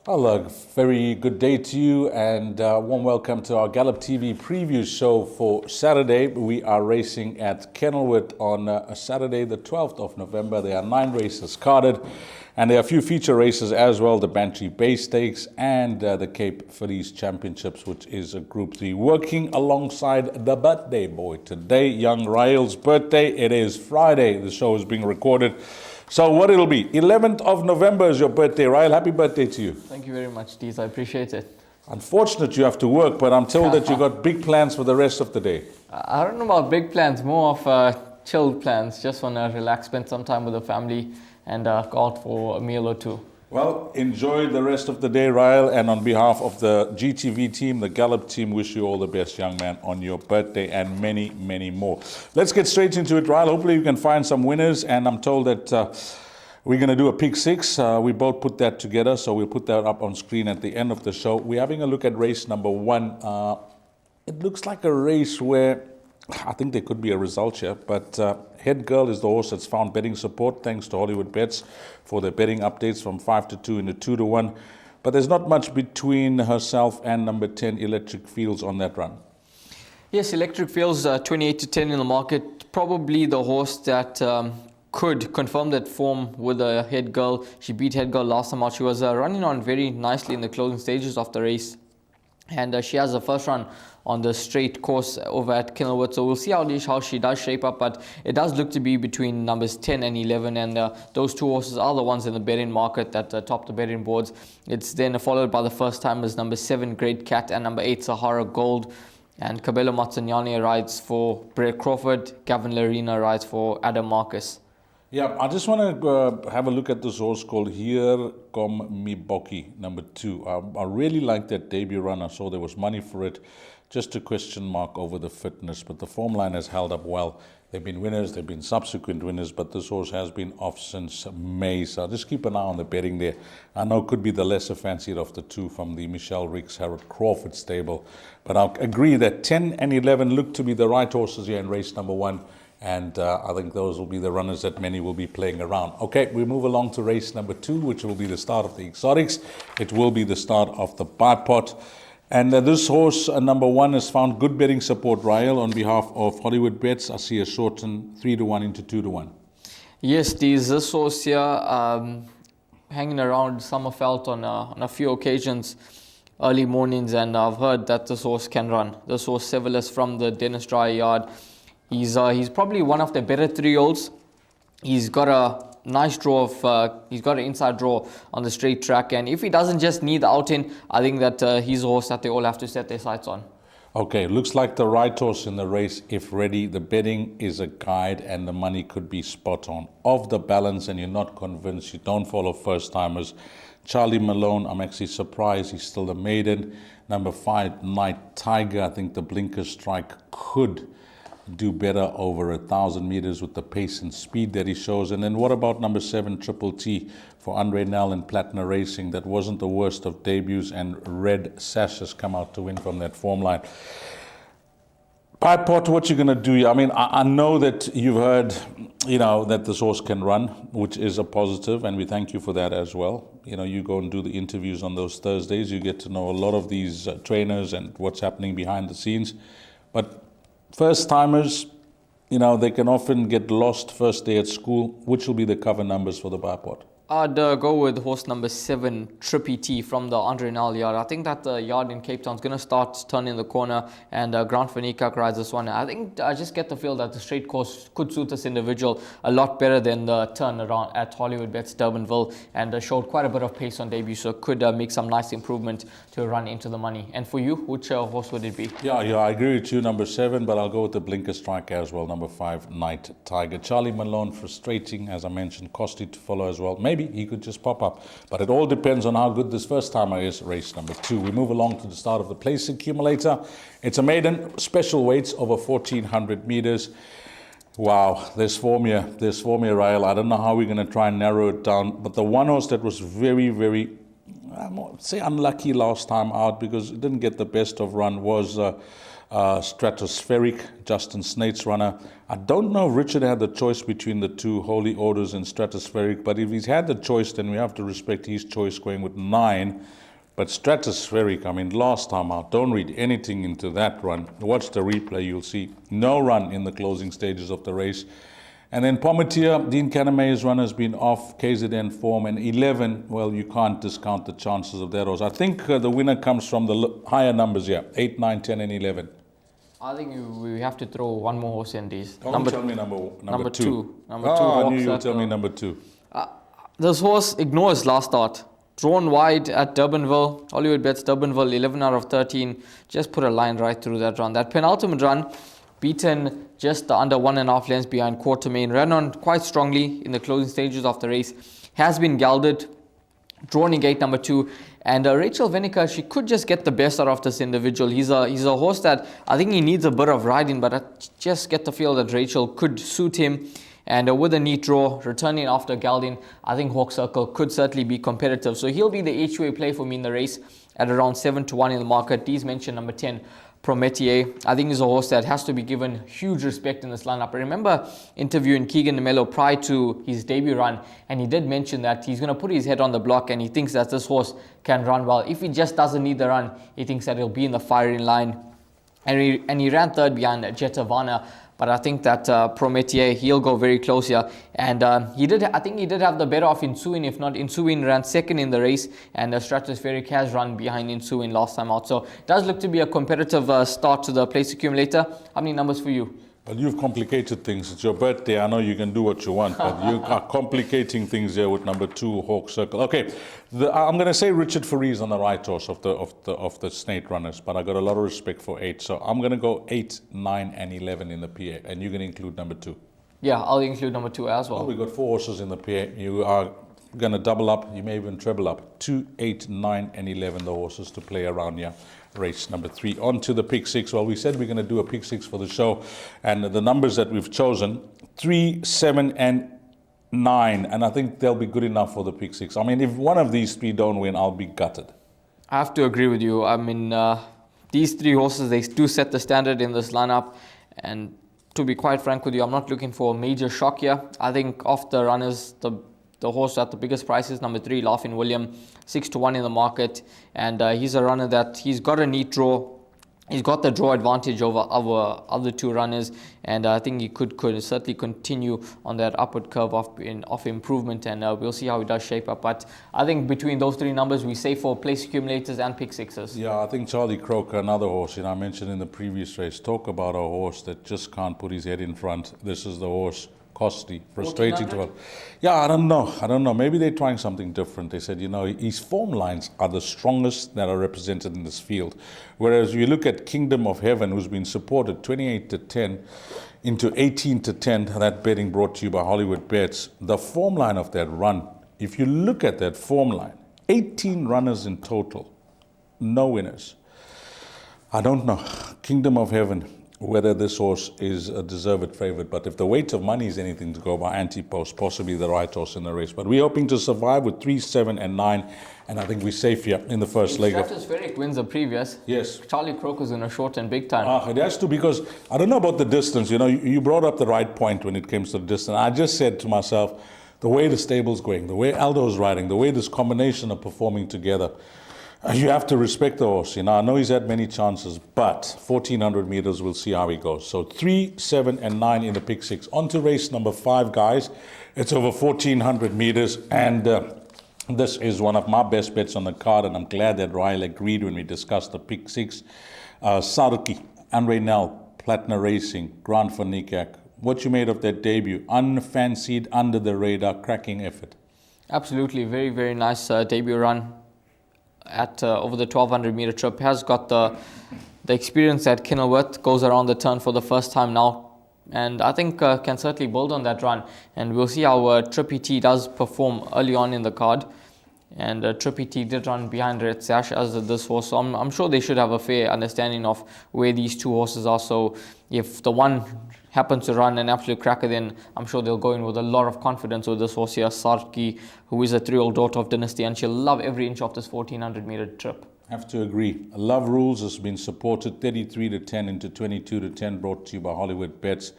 Well, a very good day to you and warm welcome to our Gallop TV Preview Show for Saturday. We are racing at Kenilworth on Saturday, the 12th of November. There are 9 races carded and there are a few feature races as well, the Bantry Bay Stakes and the Cape Phillies Championships, which is a Group 3. Working alongside the birthday boy today, young Rael's birthday. It is Friday. The show is being recorded. So what it'll be, 11th of November is your birthday, Rael. Happy birthday to you. Thank you very much, Deez. I appreciate it. Unfortunate you have to work, but I'm told that you got big plans for the rest of the day. I don't know about big plans, more of chilled plans. Just want to relax, spend some time with the family and go out for a meal or two. Well, enjoy the rest of the day, Rael, and on behalf of the GTV team, the Gallop team, wish you all the best, young man, on your birthday and many, many more. Let's get straight into it, Rael. Hopefully you can find some winners, and I'm told that we're going to do a pick 6. We both put that together, so we'll put that up on screen at the end of the show. We're having a look at race number 1. It looks like a race where I think there could be a result here, but Head Girl is the horse that's found betting support thanks to Hollywoodbets for their betting updates from 5-2 into 2-1. But there's not much between herself and number 10 Electric Fields on that run. Yes, Electric Fields 28-10 in the market. Probably the horse that could confirm that form with a Head Girl. She beat Head Girl last time out. She was running on very nicely in the closing stages of the race. And she has the first run on the straight course over at Kenilworth. So we'll see how she does shape up. But it does look to be between numbers 10 and 11. And those two horses are the ones in the betting market that top the betting boards. It's then followed by the first timers, number 7, Great Cat, and number 8, Sahara Gold. And Cabello Mazzaniani rides for Brett Crawford. Gavin Larina rides for Adam Marcus. Yeah, I just want to have a look at this horse called Here Kom Miboki, number 2. I really like that debut run. I saw there was money for it. Just a question mark over the fitness, but the form line has held up well. They've been winners, they've been subsequent winners, but this horse has been off since May. So just keep an eye on the betting there. I know it could be the lesser fancied of the two from the Michelle Ricks, Harold Crawford stable. But I'll agree that 10 and 11 look to be the right horses here in race number 1. And I think those will be the runners that many will be playing around. Okay, we move along to race number 2, which will be the start of the exotics. It will be the start of the bipod. And this horse, number 1, has found good betting support, Rael, on behalf of Hollywoodbets. I see a shortened 3-1 into 2-1. Yes, this horse here hanging around Summerfelt on a few occasions, early mornings, and I've heard that this horse can run. This horse, Severus from the Dennis Dry Yard. He's probably one of the better 3-year-olds. He's got a nice draw he's got an inside draw on the straight track, and if he doesn't just need the out-in, I think that he's a horse that they all have to set their sights on. Okay, looks like the right horse in the race, if ready. The betting is a guide and the money could be spot on. Off the balance and you're not convinced, you don't follow first timers. Charlie Malone, I'm actually surprised he's still the maiden. Number 5, Night Tiger, I think the blinker strike could do better over 1,000 meters with the pace and speed that he shows. And then what about number 7, Triple T for Andre Nell and Platinum Racing? That wasn't the worst of debuts, and Red Sash has come out to win from that form line. Pipot, what you're going to do? I mean, I know that you've heard, that this horse can run, which is a positive, and we thank you for that as well. You go and do the interviews on those Thursdays. You get to know a lot of these trainers and what's happening behind the scenes. But first timers, they can often get lost first day at school. Which will be the cover numbers for the bipod? I'd go with horse number 7, Trippy T from the Andre Nel yard. I think that the yard in Cape Town is going to start turning the corner, and Grant Van Niekerk rides this one. I think I just get the feel that the straight course could suit this individual a lot better than the turnaround at Hollywoodbets Durbanville, and showed quite a bit of pace on debut, so could make some nice improvement to run into the money. And for you, which horse would it be? Yeah, I agree with you, number 7, but I'll go with the blinker strike as well, number 5, Night Tiger. Charlie Malone, frustrating, as I mentioned, costly to follow as well. Maybe he could just pop up, but it all depends on how good this first timer is. Race number 2. We move along to the start of the place accumulator. It's a maiden, special weights over 1,400 meters. Wow, there's form here, Rael. I don't know how we're going to try and narrow it down, but the one horse that was very, very say unlucky last time out because it didn't get the best of run, was Stratospheric, Justin Snate's runner. I don't know if Richard had the choice between the two, Holy Orders and Stratospheric, but if he's had the choice, then we have to respect his choice going with 9. But Stratospheric, I mean, last time out, don't read anything into that run. Watch the replay, you'll see no run in the closing stages of the race. And then Pommetier, Dean Canamay's run has been off, KZN form, and 11, well, you can't discount the chances of that horse. I think the winner comes from the higher numbers here, 8, 9, 10, and 11. I think we have to throw one more horse in these. Tell me number two. Number 2. I knew you would tell me number 2. This horse ignores last start. Drawn wide at Durbanville, Hollywoodbets Durbanville, 11 out of 13. Just put a line right through that run. That penultimate run, beaten just under 1.5 lengths behind Quartermain, ran on quite strongly in the closing stages of the race. Has been gelded, drawn in gate number 2. And Rachel Venica, she could just get the best out of this individual. He's a horse that I think he needs a bit of riding, but I just get the feel that Rachel could suit him. And with a neat draw, returning after gelding, I think Hawk Circle could certainly be competitive. So he'll be the HUA play for me in the race at around 7-1 in the market. Dee's mentioned number 10, Prometier. I think he's a horse that has to be given huge respect in this lineup. I remember interviewing Keegan DeMello prior to his debut run, and he did mention that he's going to put his head on the block and he thinks that this horse can run well. If he just doesn't need the run, he thinks that he'll be in the firing line. And he ran third behind Jetavana. But I think that Prometier, he'll go very close here. And I think he did have the better of Insuin. If not, Insuin ran second in the race. And Stratospheric has run behind Insuin last time out. So it does look to be a competitive start to the place accumulator. How many numbers for you? Well, you've complicated things. It's your birthday. I know you can do what you want, but you are complicating things here with number 2, Hawk Circle. Okay, I'm going to say Richard Faree's on the right horse of the Snake runners, but I got a lot of respect for 8, so I'm going to go 8, 9, and 11 in the PA, and you're going to include number 2. Yeah, I'll include number 2 as well. Well, we've got 4 horses in the PA. You are going to double up. You may even treble up. 2, 8, 9, and 11, the horses to play around here. Race number 3. On to the pick 6. Well, we said we're going to do a pick 6 for the show, and the numbers that we've chosen, 3, 7, and 9, and I think they'll be good enough for the pick 6. I mean, if one of these 3 don't win, I'll be gutted. I have to agree with you. I mean, these 3 horses, they do set the standard in this lineup, and to be quite frank with you, I'm not looking for a major shock here. I think of the runners, the horse at the biggest price is number 3, Laughing William, 6-1 in the market, and he's a runner that he's got a neat draw. He's got the draw advantage over our other 2 runners, and I think he could certainly continue on that upward curve of improvement, and we'll see how he does shape up. But I think between those 3 numbers, we say for place accumulators and pick 6s. Yeah, I think Charlie Croker, another horse, I mentioned in the previous race, talk about a horse that just can't put his head in front. This is the horse. Costly, frustrating to her. Yeah, I don't know. Maybe they're trying something different. They said, his form lines are the strongest that are represented in this field. Whereas you look at Kingdom of Heaven, who's been supported 28-10 into 18-10, that betting brought to you by Hollywoodbets. The form line of that run, if you look at that form line, 18 runners in total, no winners. I don't know. Kingdom of Heaven, whether this horse is a deserved favorite, but if the weight of money is anything to go by, Antipost, possibly the right horse in the race. But we're hoping to survive with 3, 7, and 9, and I think we're safe here in the first leg. Stratospheric wins the previous. Yes. Charlie Croker's in a short and big time. It has to, because I don't know about the distance. You brought up the right point when it comes to the distance. I just said to myself, the way the stable's going, the way Aldo's riding, the way this combination are performing together, you have to respect the horse. I know he's had many chances, but 1,400 meters, we'll see how he goes. So 3, 7, and 9 in the pick 6. On to race number 5, guys. It's over 1,400 meters, and this is one of my best bets on the card, and I'm glad that Ryle agreed when we discussed the pick 6. Sarki, Andre Nel, Platinum Racing, Grant van Niekerk. What you made of that debut? Unfancied, under the radar, cracking effort. Absolutely, very, very nice debut run at over the 1,200 meter trip. Has got the experience at Kenilworth, goes around the turn for the first time now, and I think can certainly build on that run, and we'll see how Trippy T does perform early on in the card. And Trippy T did run behind Red Sash, as did this horse. So I'm sure they should have a fair understanding of where these two horses are. So if the one happens to run an absolute cracker, then I'm sure they'll go in with a lot of confidence with this horse here, Sarki, who is a 3-year-old daughter of Dynasty, and she'll love every inch of this 1400 meter trip. Have to agree. Love Rules has been supported 33-10 into 22-10, brought to you by Hollywoodbets.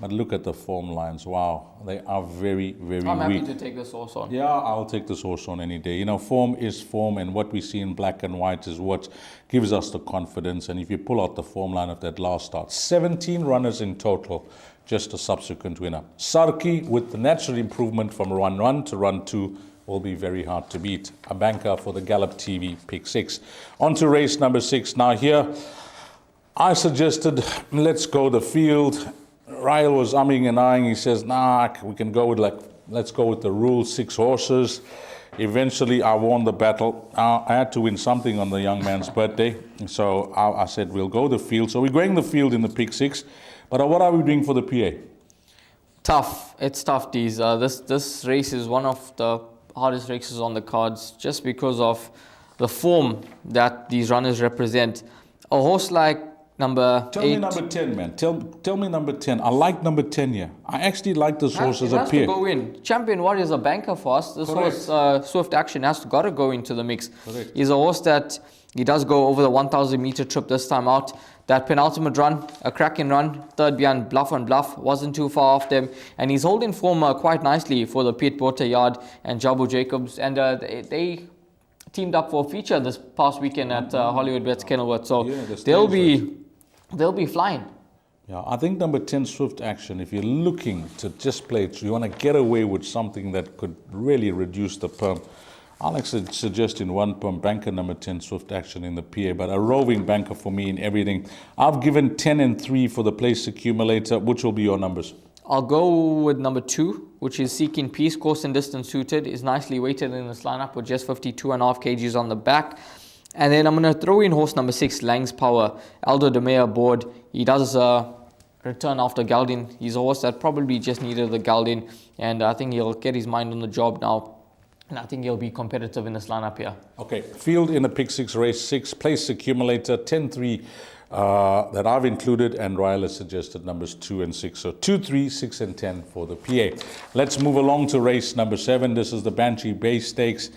But look at the form lines. Wow, they are very, very I'm weak. happy to take this horse on. Yeah, I'll take this horse on any day. You know, form is form, and what we see in black and white is what gives us the confidence. And if you pull out the form line of that last start, 17 runners in total, just a subsequent winner. Sarki, with the natural improvement from run 1 to run 2, will be very hard to beat. A banker for the Gallop TV pick 6. On to race number 6. Now here, I suggested, let's go the field. Ryle was umming and ahhing. He says, nah, we can go with let's go with the rule, 6 horses. Eventually, I won the battle. I had to win something on the young man's birthday. So I said, we'll go the field. So we're going the field in the pick 6. But what are we doing for the PA? Tough. It's tough, D's. This race is one of the hardest races on the cards just because of the form that these runners represent. A horse like number 8. Tell me number 10, man. Tell me number 10. I like number 10 here. I actually like this horse as a has peer. to go in. Champion Warrior is a banker for us. This Correct. horse, Swift Action, got to go into the mix. Correct. He's a horse that he does go over the 1,000 meter trip this time out. That penultimate run, a cracking run, third behind Bluff and Bluff, wasn't too far off them. And he's holding form quite nicely for the Piet Botha Yard and Jabu Jacobs. And they teamed up for a feature this past weekend at Hollywoodbets Kenilworth. So yeah, they'll be flying. Yeah, I think number 10, Swift Action, if you're looking to just play it, you want to get away with something that could really reduce the perm. I'll actually suggest in 1 perm, banker number 10, Swift Action in the PA, but a roving banker for me in everything. I've given 10 and 3 for the place accumulator. Which will be your numbers? I'll go with number 2, which is Seeking Peace. Course and distance suited, is nicely weighted in this lineup with just 52.5 kgs on the back. And then I'm going to throw in horse number 6, Lang's Power. Aldo de Meyer aboard. He does return after gelding. He's a horse that probably just needed the gelding, and I think he'll get his mind on the job now. And I think he'll be competitive in this lineup here. Okay, field in the pick 6, race 6, place accumulator 10-3 that I've included, and Ryle has suggested numbers 2 and 6. So 2, 3, 6 and 10 for the PA. Let's move along to race number 7. This is the Bantry Bay Stakes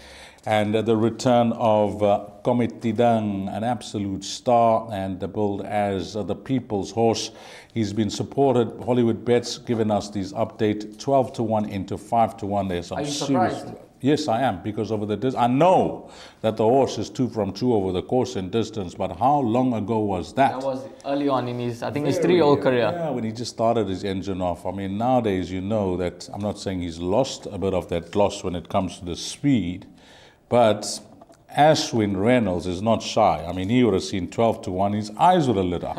and the return of Komitidang, an absolute star and billed as the people's horse. He's been supported. Hollywoodbets given us these update 12-1 into 5-1. There's some Are you serious. surprised? Yes, I am, because over the distance, I know that the horse is 2 from 2 over the course and distance, but how long ago was that? That was early on in his, I think, his 3-year-old career. Yeah, when he just started his engine off. I mean, nowadays, you know that, I'm not saying he's lost a bit of that gloss when it comes to the speed, but Ashwin Reynolds is not shy. I mean, he would have seen 12-1. His eyes would have lit up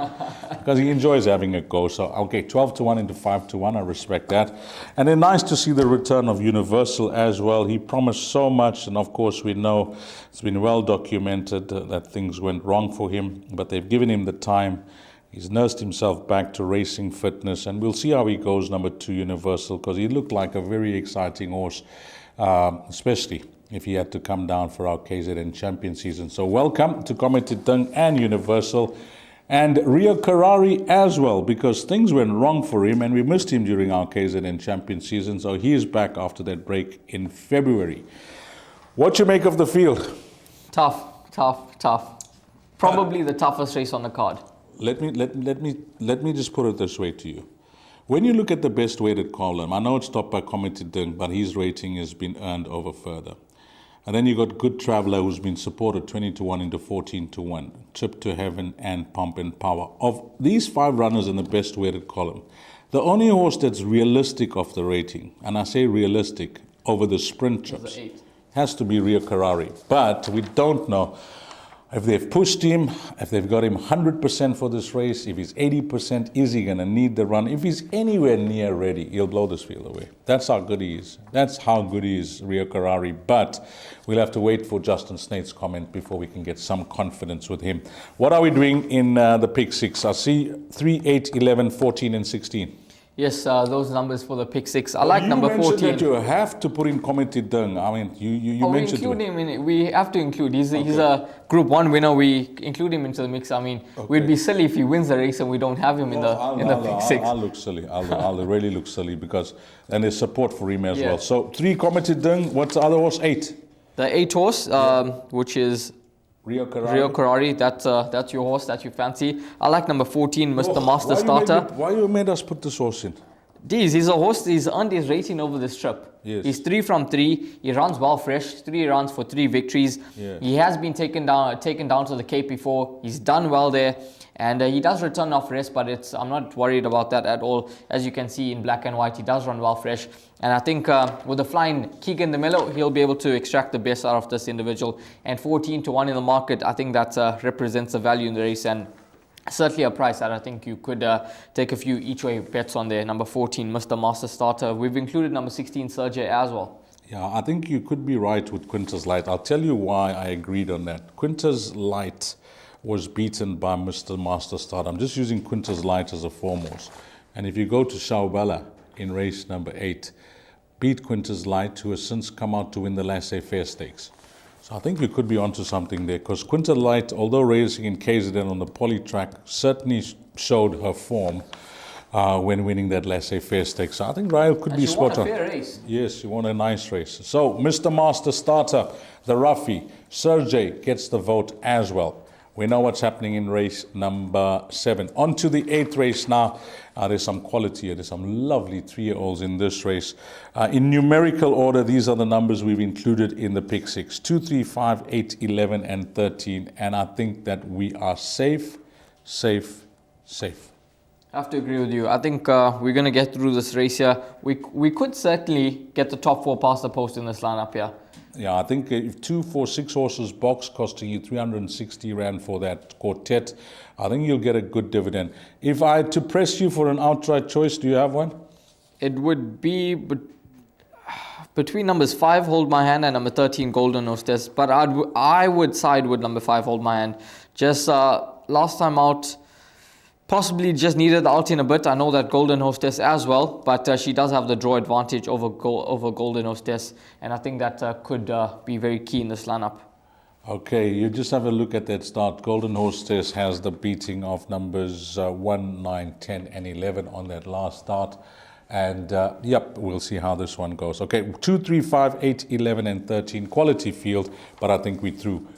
because he enjoys having a go. So, okay, 12-1 into 5-1. I respect that. And then nice to see the return of Universal as well. He promised so much. And, of course, we know it's been well documented that things went wrong for him. But they've given him the time. He's nursed himself back to racing fitness. And we'll see how he goes, number 2, Universal, because he looked like a very exciting horse, especially if he had to come down for our KZN champion season. So welcome to Komitidang and Universal, and Rio Karari as well, because things went wrong for him and we missed him during our KZN champion season. So he is back after that break in February. What you make of the field? Tough. Probably the toughest race on the card. Let me just put it this way to you. When you look at the best weighted column, I know it's topped by Komitidang, but his rating has been earned over further. And then you got Good Traveller, who's been supported 20-1 into 14-1, Trip to Heaven and Pump and Power. Of these 5 runners in the best weighted column, the only horse that's realistic of the rating, and I say realistic, over the sprint trips, has to be Rio Karari. But we don't know if they've pushed him, if they've got him 100% for this race, if he's 80%, is he going to need the run? If he's anywhere near ready, he'll blow this field away. That's how good he is. That's how good he is, Rio Karari. But we'll have to wait for Justin Snaith's comment before we can get some confidence with him. What are we doing in the pick 6? I see 3, 8, 11, 14, and 16. Yes, those numbers for the pick six. I like number 14. You mentioned that you have to put in Committee Dung. I mean, you mentioned we include him in it. We have to include. He's a Group 1 winner. We include him into the mix. I mean, we'd be silly if he wins the race and we don't have him in the pick six. I'll look silly. I'll really look silly because then there's support for him as well. So 3 Committee Dung. What's the other horse? 8. The 8 horse, which is Rio Karari, that's your horse that you fancy. I like number 14, Mr. Master Starter. Why you made us put this horse in? He's a horse, he's earned his rating over this trip. Yes. He's 3 from 3. He runs well fresh, 3 runs for 3 victories. Yes. He has been taken down to the Cape before. He's done well there. And he does return off rest, but I'm not worried about that at all. As you can see in black and white, he does run well fresh. And I think with the flying Keegan de Mello, he'll be able to extract the best out of this individual. And 14 to 1 in the market, I think that represents the value in the race. And certainly a price that I think you could take a few each way bets on there. Number 14, Mr. Master Starter. We've included number 16, Sergey, as well. Yeah, I think you could be right with Quintus Light. I'll tell you why I agreed on that. Quintus Light was beaten by Mr. Master Starter. I'm just using Quintus Light as a foremost. And if you go to Shaubala in race number 8, beat Quintus Light, who has since come out to win the Laissez-Faire Stakes. So I think you could be onto something there, because Quintus Light, although racing in KZN on the poly track, certainly showed her form when winning that Laissez-Faire Stakes. So I think Ryle could be spot on. She won a fair race. Yes, she won a nice race. So Mr. Master Starter, the roughie, Sergey gets the vote as well. We know what's happening in race number 7. On to the 8th race now. There's some quality here. There's some lovely 3-year-olds in this race. In numerical order, these are the numbers we've included in the pick 6. 2, 3, 5, 8, 11, and 13. And I think that we are safe. I have to agree with you. I think we're going to get through this race here. We could certainly get the top 4 past the post in this lineup here. Yeah, I think if 2, 4, 6 horses box costing you 360 Rand for that quartet, I think you'll get a good dividend. If I had to press you for an outright choice, do you have one? It would be between numbers 5, Hold My Hand, and number 13, Golden Hostess. But I would side with number 5, Hold My Hand. Just last time out, possibly just needed the out in a bit. I know that Golden Hostess as well, but she does have the draw advantage over Golden Hostess, and I think that could be very key in this lineup. Okay, you just have a look at that start. Golden Hostess has the beating of numbers 1, 9, 10, and 11 on that last start. And yep, we'll see how this one goes. Okay, 2, 3, 5, 8, 11, and 13. Quality field, but I think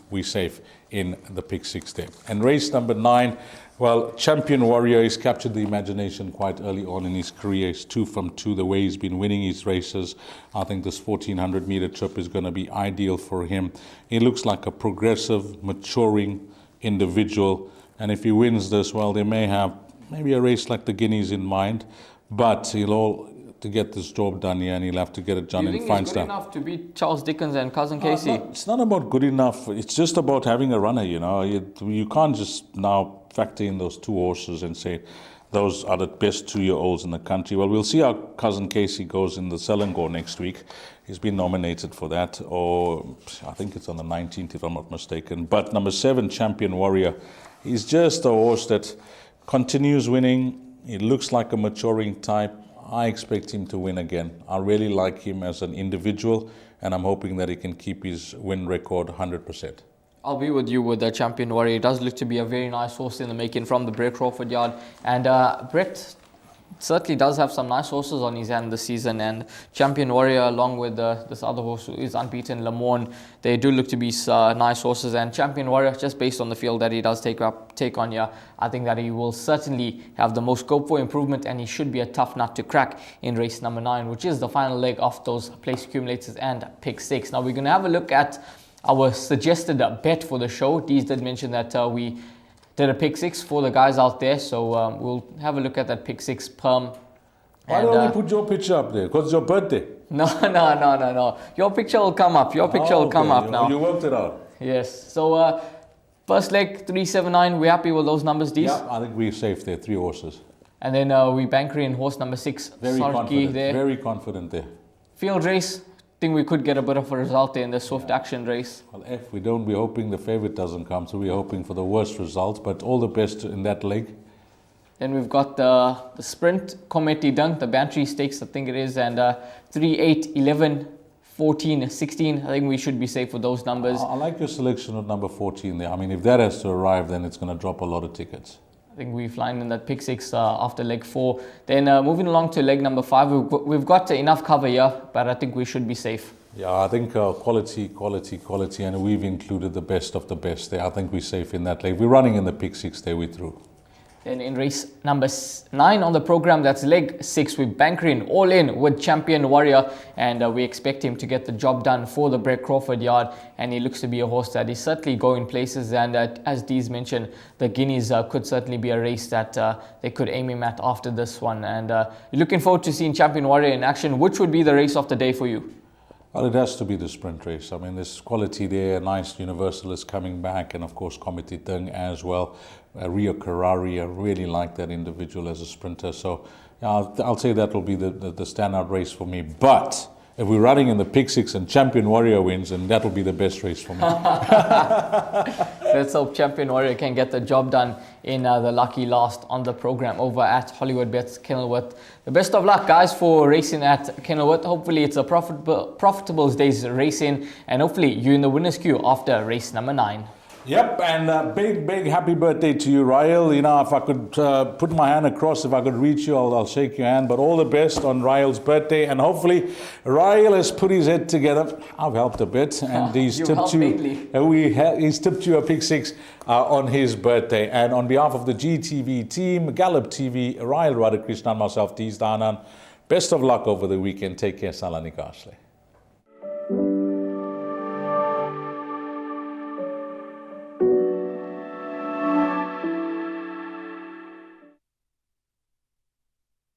we're safe in the pick 6 there. And race number 9, well, Champion Warrior has captured the imagination quite early on in his career. He's 2 from 2, the way he's been winning his races. I think this 1400 meter trip is going to be ideal for him. He looks like a progressive, maturing individual. And if he wins this, well, they may have maybe a race like the Guineas in mind. But to get this job done here, and he'll have to get it done in fine style. Do you think he's good style. enough to beat Charles Dickens and Cousin Casey? It's not about good enough. It's just about having a runner, you know. You can't just now factor in those 2 horses and say those are the best 2-year-olds in the country. Well, we'll see how Cousin Casey goes in the Selangor next week. He's been nominated for that, or I think it's on the 19th, if I'm not mistaken. But number 7, Champion Warrior, he's just a horse that continues winning. He looks like a maturing type. I expect him to win again. I really like him as an individual, and I'm hoping that he can keep his win record 100%. I'll be with you with the Champion Warrior. He does look to be a very nice horse in the making from the Brett Crawford yard. And Brett certainly does have some nice horses on his hand this season. And Champion Warrior, along with this other horse who is unbeaten, Le Morne, they do look to be nice horses. And Champion Warrior, just based on the field that he does take on here, I think that he will certainly have the most scope for improvement, and he should be a tough nut to crack in race number 9, which is the final leg of those place accumulators and pick 6. Now we're going to have a look at our suggested bet for the show. Dees did mention that we did a pick 6 for the guys out there, so we'll have a look at that pick 6 perm. Why don't you put your picture up there? Because it's your birthday. No. Your picture will come up. Will come up now. You worked it out. Yes. So first leg 379. We're happy with those numbers, Dees? Yeah, I think we're safe there. 3 horses. And then we Bantry in horse number 6. Very confident. There. Very confident there. Field race. Think we could get a bit of a result there in the swift action race. Well, if we don't, we're hoping the favourite doesn't come, so we're hoping for the worst result. But all the best in that leg. Then we've got the sprint, Comedy Dunk, the Bantry Stakes, I think it is, and 3, 8, 11, 14, 16. I think we should be safe with those numbers. I like your selection of number 14 there. I mean, if that has to arrive, then it's going to drop a lot of tickets. I think we're flying in that pick 6 after leg 4. Then moving along to leg number 5, we've got enough cover here, but I think we should be safe. Yeah, I think quality, and we've included the best of the best there. I think we're safe in that leg. We're running in the pick 6 there, we're through. Then in race number 9 on the program, that's leg 6 with Bantry all in with Champion Warrior, and we expect him to get the job done for the Brett Crawford yard, and he looks to be a horse that is certainly going places, and as Dee's mentioned, the Guineas could certainly be a race that they could aim him at after this one, and you're looking forward to seeing Champion Warrior in action. Which would be the race of the day for you? Well, it has to be the sprint race. I mean, there's quality there. Nice Universalist coming back, and of course, Comedy Deng as well. Rio Karari, I really like that individual as a sprinter. So I'll say that will be the standout race for me. But if we're running in the pick 6 and Champion Warrior wins, and that will be the best race for me. Let's hope Champion Warrior can get the job done in the lucky last on the program over at Hollywoodbets Kenilworth. The best of luck, guys, for racing at Kenilworth. Hopefully it's a profitable day's racing, and hopefully you're in the winner's queue after race number 9. Yep, and big happy birthday to you, Rael. You know, if I could put my hand across, if I could reach you, I'll shake your hand. But all the best on Rael's birthday, and hopefully Rael has put his head together. I've helped a bit, and he's tipped you. He's tipped you a pick 6 on his birthday. And on behalf of the GTV team, Gallop TV, Rael Radhakrishnan, myself, Dees Danan, best of luck over the weekend. Take care, Salani Kashle.